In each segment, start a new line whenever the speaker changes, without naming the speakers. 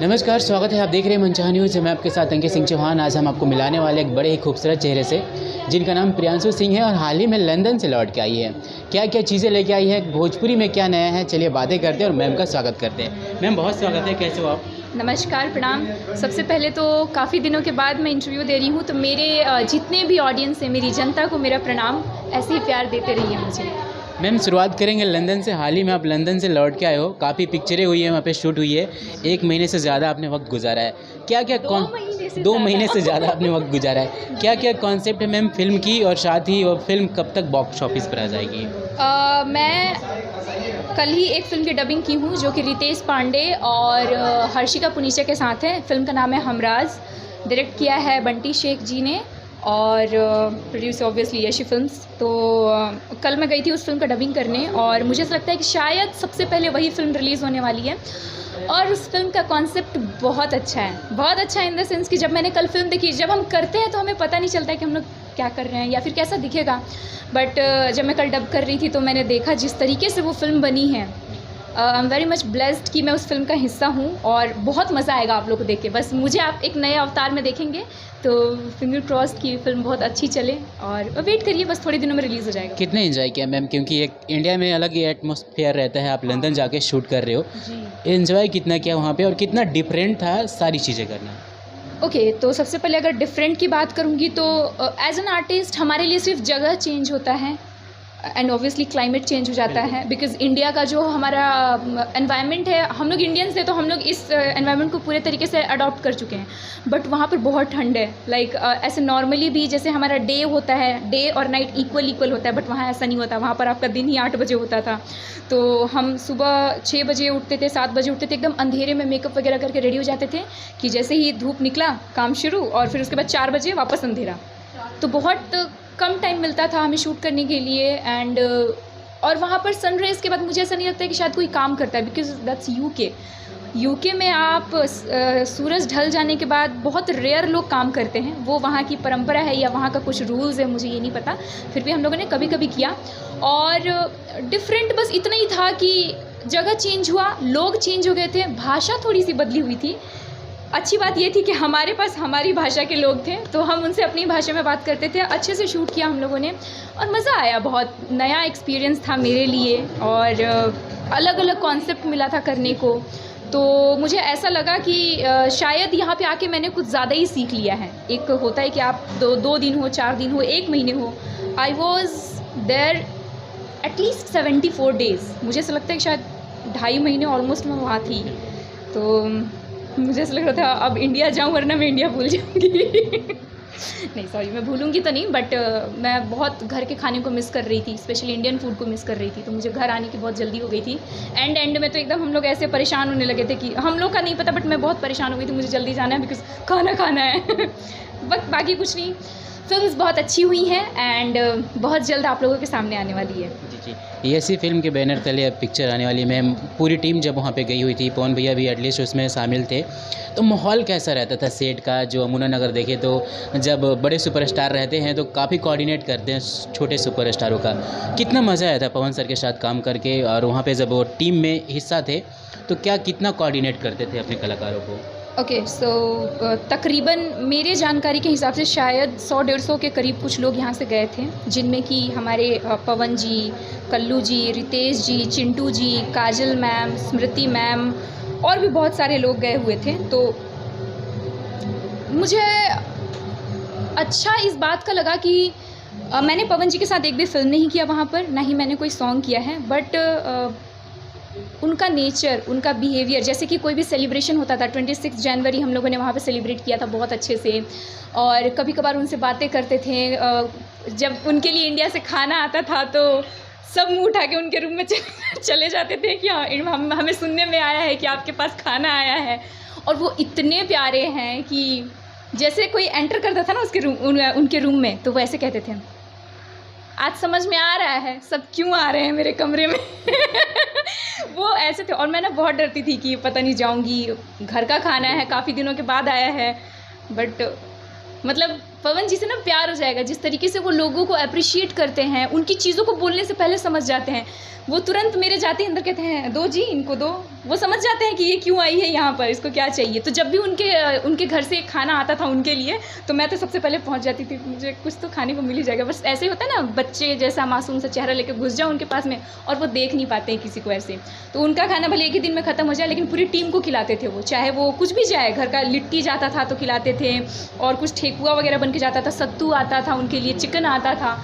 नमस्कार, स्वागत है। आप देख रहे हैं मनचाहा न्यूज़। मैं आपके साथ अंकित सिंह चौहान। आज हम आपको मिलाने वाले एक बड़े ही खूबसूरत चेहरे से, जिनका नाम प्रियांशु सिंह है और हाल ही में लंदन से लौट के आई है। क्या क्या चीज़ें लेके आई है, भोजपुरी में क्या नया है, चलिए बातें करते हैं और मैम का स्वागत करते हैं। मैम बहुत स्वागत है, कैसे हो आप?
नमस्कार, प्रणाम। सबसे पहले तो काफ़ी दिनों के बाद मैं इंटरव्यू दे रही हूँ, तो मेरे जितने भी ऑडियंस है, मेरी जनता को मेरा प्रणाम। ऐसे ही प्यार देते रहिए मुझे।
मैम शुरुआत करेंगे लंदन से। हाल ही में आप लंदन से लौट के आए हो, काफ़ी पिक्चरें हुई हैं, वहाँ पे शूट हुई है। 1 महीने से ज़्यादा आपने वक्त गुजारा है। क्या क्या 2 महीने से ज़्यादा आपने वक्त गुजारा है। क्या क्या कॉन्सेप्ट है मैम फिल्म की, और साथ ही वो फिल्म कब तक बॉक्स ऑफिस पर आ जाएगी?
मैं कल ही एक फ़िल्म की डबिंग की हूँ, जो कि रितेश पांडे और हर्षिका पुनीचा के साथ है। फ़िल्म का नाम है हमराज। डायरेक्ट किया है बंटी शेख जी ने और प्रोड्यूस ऑब्वियसली यशी फिल्म्स। तो कल मैं गई थी उस फिल्म का डबिंग करने, और मुझे ऐसा लगता है कि शायद सबसे पहले वही फ़िल्म रिलीज़ होने वाली है। और उस फिल्म का कॉन्सेप्ट बहुत अच्छा है, बहुत अच्छा इन द सेंस कि जब मैंने कल फिल्म देखी, जब हम करते हैं तो हमें पता नहीं चलता है कि हम लोग क्या कर रहे हैं या फिर कैसा दिखेगा। बट जब मैं कल डब कर रही थी तो मैंने देखा जिस तरीके से वो फिल्म बनी है। I am very much blessed कि मैं उस फिल्म का हिस्सा हूँ, और बहुत मज़ा आएगा आप लोग को देख के। बस मुझे आप एक नए अवतार में देखेंगे, तो फिंगर क्रॉस की फिल्म बहुत अच्छी चले, और वेट करिए, बस थोड़े दिनों में रिलीज़ हो जाएगा।
कितने एंजॉय किया मैम, क्योंकि एक इंडिया में अलग ही एटमॉस्फेयर रहता है, आप लंदन जाके शूट कर रहे हो।
जी।
एंजॉय कितना किया वहाँ पे, और कितना डिफरेंट था सारी चीज़ें करना?
ओके, तो सबसे पहले अगर डिफरेंट की बात करूँगी तो एज एन आर्टिस्ट हमारे लिए सिर्फ जगह चेंज होता है, एंड ऑब्वियसली क्लाइमेट चेंज हो जाता है। बिकॉज इंडिया का जो हमारा एनवायरनमेंट है, हम लोग इंडियंस हैं तो हम लोग इस एनवायरनमेंट को पूरे तरीके से अडॉप्ट कर चुके हैं। बट वहाँ पर बहुत ठंड है। लाइक ऐसे नॉर्मली भी जैसे हमारा डे होता है, डे और नाइट इक्वल होता है, बट वहाँ ऐसा नहीं होता। वहाँ पर आपका दिन ही 8 बजे होता था। तो हम सुबह 6 बजे उठते थे, 7 बजे उठते थे, एकदम अंधेरे में मेकअप वगैरह करके रेडी हो जाते थे कि जैसे ही धूप निकला काम शुरू, और फिर उसके बाद 4 बजे वापस अंधेरा। तो बहुत कम टाइम मिलता था हमें शूट करने के लिए। एंड और वहाँ पर सनराइज़ के बाद मुझे ऐसा नहीं लगता है कि शायद कोई काम करता है, बिकॉज दैट्स यूके में आप सूरज ढल जाने के बाद बहुत रेयर लोग काम करते हैं। वो वहाँ की परंपरा है या वहाँ का कुछ रूल्स है, मुझे ये नहीं पता। फिर भी हम लोगों ने कभी कभी किया। और डिफरेंट बस इतना ही था कि जगह चेंज हुआ, लोग चेंज हो गए थे, भाषा थोड़ी सी बदली हुई थी। अच्छी बात ये थी कि हमारे पास हमारी भाषा के लोग थे, तो हम उनसे अपनी भाषा में बात करते थे। अच्छे से शूट किया हम लोगों ने, और मज़ा आया। बहुत नया एक्सपीरियंस था मेरे लिए, और अलग अलग कॉन्सेप्ट मिला था करने को। तो मुझे ऐसा लगा कि शायद यहाँ पे आके मैंने कुछ ज़्यादा ही सीख लिया है। एक होता है कि आप दो दिन हो, 4 दिन हो, 1 महीने हो। I was there at least 74 days. मुझे ऐसा लगता है कि शायद 2.5 महीने ऑलमोस्ट मैं वहाँ थी। तो मुझे ऐसा लग रहा था अब इंडिया जाऊँ, वरना मैं इंडिया भूल जाऊँगी। नहीं सॉरी, मैं भूलूंगी तो नहीं, बट मैं बहुत घर के खाने को मिस कर रही थी, स्पेशली इंडियन फूड को मिस कर रही थी। तो मुझे घर आने की बहुत जल्दी हो गई थी। एंड में तो एकदम हम लोग ऐसे परेशान होने लगे थे कि हम लोग का नहीं पता, बट मैं बहुत परेशान हो गई थी। मुझे जल्दी जाना है बिकॉज खाना है। बट बाकी कुछ नहीं। फिल्म्स बहुत अच्छी हुई हैं, एंड बहुत जल्द आप लोगों के सामने आने वाली है।
जी जी, ऐसी फिल्म के बैनर तले अब पिक्चर आने वाली। मैम पूरी टीम जब वहाँ पे गई हुई थी, पवन भैया भी एटलीस्ट उसमें शामिल थे, तो माहौल कैसा रहता था सेट का? जो अमूनन अगर देखें तो जब बड़े सुपरस्टार रहते हैं तो काफ़ी कोऑर्डिनेट करते हैं छोटे सुपरस्टारों का। कितना मज़ा आया था पवन सर के साथ काम करके, और वहाँ पे जब वो टीम में हिस्सा थे तो क्या कितना कोऑर्डिनेट करते थे अपने कलाकारों को?
ओके, सो तकरीबन मेरे जानकारी के हिसाब से शायद 100-150 के करीब कुछ लोग यहाँ से गए थे, जिनमें कि हमारे पवन जी, कल्लू जी, रितेश जी, चिंटू जी, काजल मैम, स्मृति मैम, और भी बहुत सारे लोग गए हुए थे। तो मुझे अच्छा इस बात का लगा कि मैंने पवन जी के साथ एक भी फिल्म नहीं किया वहाँ पर, ना ही मैंने कोई सॉन्ग किया है। बट उनका नेचर, उनका बिहेवियर, जैसे कि कोई भी सेलिब्रेशन होता था, 26 जनवरी हम लोगों ने वहाँ पे सेलिब्रेट किया था बहुत अच्छे से। और कभी कभार उनसे बातें करते थे। जब उनके लिए इंडिया से खाना आता था तो सब मुंह उठा के उनके रूम में चले जाते थे कि हाँ, हमें सुनने में आया है कि आपके पास खाना आया है। और वो इतने प्यारे हैं कि जैसे कोई एंटर करता था ना उनके रूम में, तो वो ऐसे कहते थे, आज समझ में आ रहा है सब क्यों आ रहे हैं मेरे कमरे में। वो ऐसे थे। और मैं ना बहुत डरती थी कि पता नहीं जाऊंगी, घर का खाना है, काफ़ी दिनों के बाद आया है। बट मतलब पवन जी से ना प्यार हो जाएगा। जिस तरीके से वो लोगों को अप्रिशिएट करते हैं, उनकी चीज़ों को बोलने से पहले समझ जाते हैं। वो तुरंत मेरे जाते ही अंदर कहते हैं दो जी, इनको दो। वो समझ जाते हैं कि ये क्यों आई है यहाँ पर, इसको क्या चाहिए। तो जब भी उनके घर से खाना आता था उनके लिए, तो मैं तो सबसे पहले पहुँच जाती थी, मुझे कुछ तो खाने को मिल ही जाएगा। बस ऐसे ही होता है ना, बच्चे जैसा मासूम सा चेहरा लेकर घुस जाओ उनके पास में, और वो देख नहीं पाते हैं किसी को ऐसे। तो उनका खाना भले एक ही दिन में ख़त्म हो जाए, लेकिन पूरी टीम को खिलाते थे वो, चाहे वो कुछ भी जाए। घर का लिट्टी जाता था तो खिलाते थे, और कुछ ठेकुआ वगैरह बन के जाता था, सत्तू आता था उनके लिए, चिकन आता था,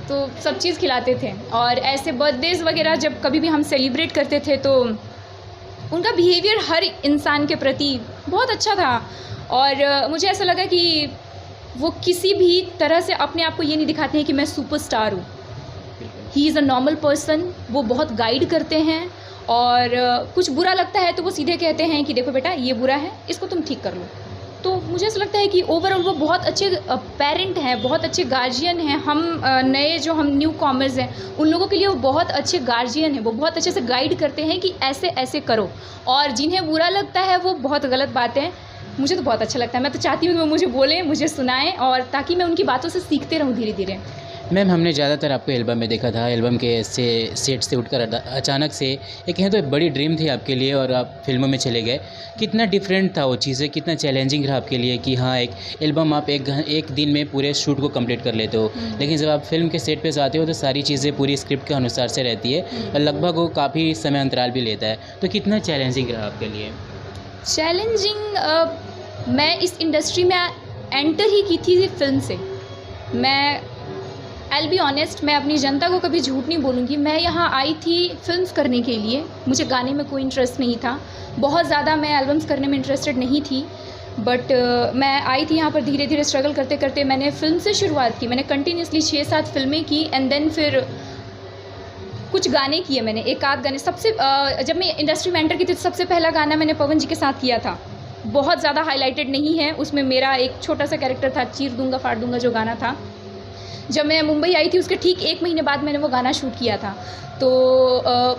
तो सब चीज़ खिलाते थे। और ऐसे बर्थडेज़ वगैरह जब कभी भी हम सेलिब्रेट करते थे तो उनका बिहेवियर हर इंसान के प्रति बहुत अच्छा था। और मुझे ऐसा लगा कि वो किसी भी तरह से अपने आप को ये नहीं दिखाते हैं कि मैं सुपरस्टार हूँ। He is a normal person. वो बहुत गाइड करते हैं, और कुछ बुरा लगता है तो वो सीधे कहते हैं कि देखो बेटा ये बुरा है, इसको तुम ठीक कर लो। तो मुझे ऐसा लगता है कि ओवरऑल वो बहुत अच्छे पेरेंट हैं, बहुत अच्छे गार्जियन हैं। हम नए जो हम न्यू कॉमर्स हैं, उन लोगों के लिए वो बहुत अच्छे गार्जियन हैं। वो बहुत अच्छे से गाइड करते हैं कि ऐसे ऐसे करो, और जिन्हें बुरा लगता है वो बहुत गलत बात है। मुझे तो बहुत अच्छा लगता है। मैं तो चाहती हूँ कि वो मुझे बोलें, मुझे सुनाएं, और ताकि मैं उनकी बातों से सीखते रहूँ धीरे धीरे।
मैम, हमने ज़्यादातर आपको एल्बम में देखा था, एल्बम के सेट से उठकर अचानक से एक कहें तो एक बड़ी ड्रीम थी आपके लिए और आप फिल्मों में चले गए। कितना डिफरेंट था वो चीज़ें, कितना चैलेंजिंग रहा आपके लिए कि हाँ, एक एल्बम आप एक दिन में पूरे शूट को कंप्लीट कर लेते हो, लेकिन जब आप फिल्म के सेट पे जाते हो तो सारी चीज़ें पूरी स्क्रिप्ट के अनुसार से रहती है, और लगभग वो काफ़ी समय अंतराल भी लेता है। तो कितना चैलेंजिंग रहा आपके लिए?
चैलेंजिंग, मैं इस इंडस्ट्री में एंटर ही की थी फिल्म से। मैं I'll be honest, मैं अपनी जनता को कभी झूठ नहीं बोलूँगी। मैं यहाँ आई थी फिल्म्स करने के लिए। मुझे गाने में कोई इंटरेस्ट नहीं था, बहुत ज़्यादा मैं एल्बम्स करने में इंटरेस्टेड नहीं थी। बट मैं आई थी यहाँ पर धीरे धीरे स्ट्रगल करते करते। मैंने फ़िल्म से शुरुआत की, मैंने कंटिन्यूसली 6-7 फिल्में की, एंड देन फिर कुछ गाने किए मैंने, एक आध गाने। जब मैं इंडस्ट्री में एंटर की थी तो सबसे पहला गाना मैंने पवन जी के साथ किया था। बहुत ज़्यादा हाईलाइटेड नहीं है, उसमें मेरा एक छोटा सा कैरेक्टर था, चीर दूंगा फाड़ दूंगा जो गाना था। जब मैं मुंबई आई थी उसके ठीक 1 महीने बाद मैंने वो गाना शूट किया था। तो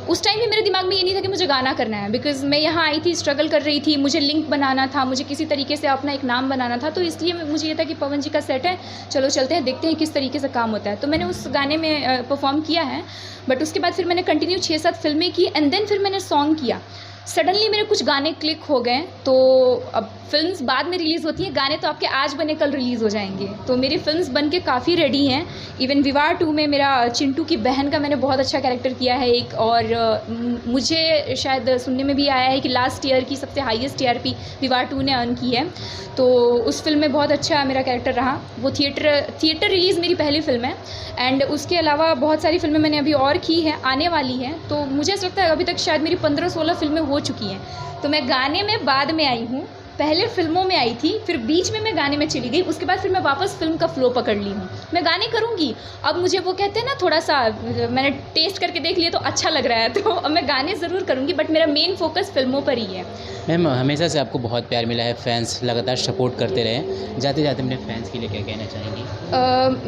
उस टाइम भी मेरे दिमाग में ये नहीं था कि मुझे गाना करना है, बिकॉज़ मैं यहाँ आई थी, स्ट्रगल कर रही थी, मुझे लिंक बनाना था, मुझे किसी तरीके से अपना एक नाम बनाना था। तो इसलिए मुझे ये था कि पवन जी का सेट है, चलो चलते हैं, देखते हैं किस तरीके से काम होता है। तो मैंने उस गाने में परफॉर्म किया है। बट उसके बाद फिर मैंने कंटिन्यू 6-7 फिल्में की, एंड देन फिर मैंने सॉन्ग किया। सडनली मेरे कुछ गाने क्लिक हो गए। तो अब फिल्म्स बाद में रिलीज़ होती हैं, गाने तो आपके आज बने कल रिलीज़ हो जाएंगे। तो मेरी फिल्म्स बन के काफ़ी रेडी हैं। इवन विवाह 2 में मेरा चिंटू की बहन का मैंने बहुत अच्छा कैरेक्टर किया है एक। और मुझे शायद सुनने में भी आया है कि लास्ट ईयर की सबसे हाईएस्ट TRP विवाह 2 ने अर्न की है। तो उस फिल्म में बहुत अच्छा मेरा कैरेक्टर रहा। वो थिएटर रिलीज़ मेरी पहली फिल्म है। एंड उसके अलावा बहुत सारी फिल्में मैंने अभी और की हैं, आने वाली हैं। तो मुझे ऐसा लगता है अभी तक शायद मेरी 15-16 फिल्में हो चुकी हैं। तो मैं गाने में बाद में आई हूँ, पहले फिल्मों में आई थी, फिर बीच में मैं गाने में चली गई, उसके बाद फिर मैं वापस फिल्म का फ्लो पकड़ ली हूँ। मैं गाने करूँगी, अब मुझे वो कहते हैं ना, थोड़ा सा मैंने टेस्ट करके देख लिया तो अच्छा लग रहा है, तो अब मैं गाने ज़रूर करूँगी, बट मेरा मेन फोकस फिल्मों पर ही है।
मैम, हमेशा से आपको बहुत प्यार मिला है, फैंस लगातार सपोर्ट करते रहे। जाते जाते अपने फैंस के लिए क्या कहना चाहेंगी?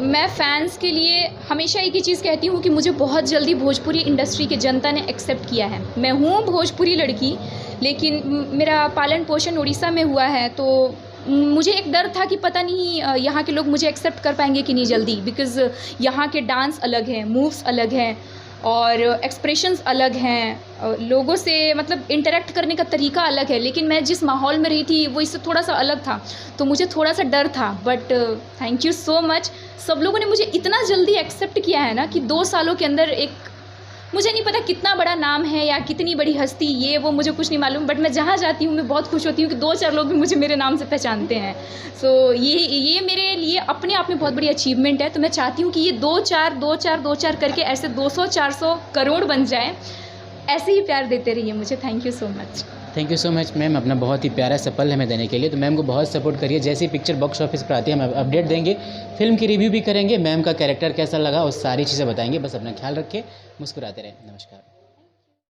मैं फ़ैन्स के लिए हमेशा एक ही चीज़ कहती हूँ कि मुझे बहुत जल्दी भोजपुरी इंडस्ट्री की जनता ने एक्सेप्ट किया है। मैं हूँ भोजपुरी लड़की, लेकिन मेरा पालन पोषण उड़ीसा में हुआ है। तो मुझे एक डर था कि पता नहीं यहाँ के लोग मुझे एक्सेप्ट कर पाएंगे कि नहीं जल्दी, बिकॉज़ यहाँ के डांस अलग हैं, मूव्स अलग हैं, और एक्सप्रेशंस अलग हैं, लोगों से मतलब इंटरेक्ट करने का तरीका अलग है। लेकिन मैं जिस माहौल में रही थी वो इससे थोड़ा सा अलग था, तो मुझे थोड़ा सा डर था। But thank you so much, सब लोगों ने मुझे इतना जल्दी एक्सेप्ट किया है ना कि 2 सालों के अंदर एक, मुझे नहीं पता कितना बड़ा नाम है या कितनी बड़ी हस्ती, ये वो मुझे कुछ नहीं मालूम, बट मैं जहाँ जाती हूँ मैं बहुत खुश होती हूँ कि 2-4 लोग भी मुझे मेरे नाम से पहचानते हैं। सो ये मेरे लिए अपने आप में बहुत बड़ी अचीवमेंट है। तो मैं चाहती हूँ कि ये 2-4 करके ऐसे 200-400 करोड़ बन जाए। ऐसे ही प्यार देते रहिए मुझे। Thank you so much.
Thank you so much ma'am, अपना बहुत ही प्यारा सफल हमें देने के लिए। तो मैम को बहुत सपोर्ट करिए, जैसे ही पिक्चर बॉक्स ऑफिस पर आती है हम अपडेट देंगे, फिल्म की रिव्यू भी करेंगे, मैम का कैरेक्टर कैसा लगा वो सारी चीज़ें बताएंगे। बस अपना ख्याल रखिए, मुस्कुराते रहें। नमस्कार।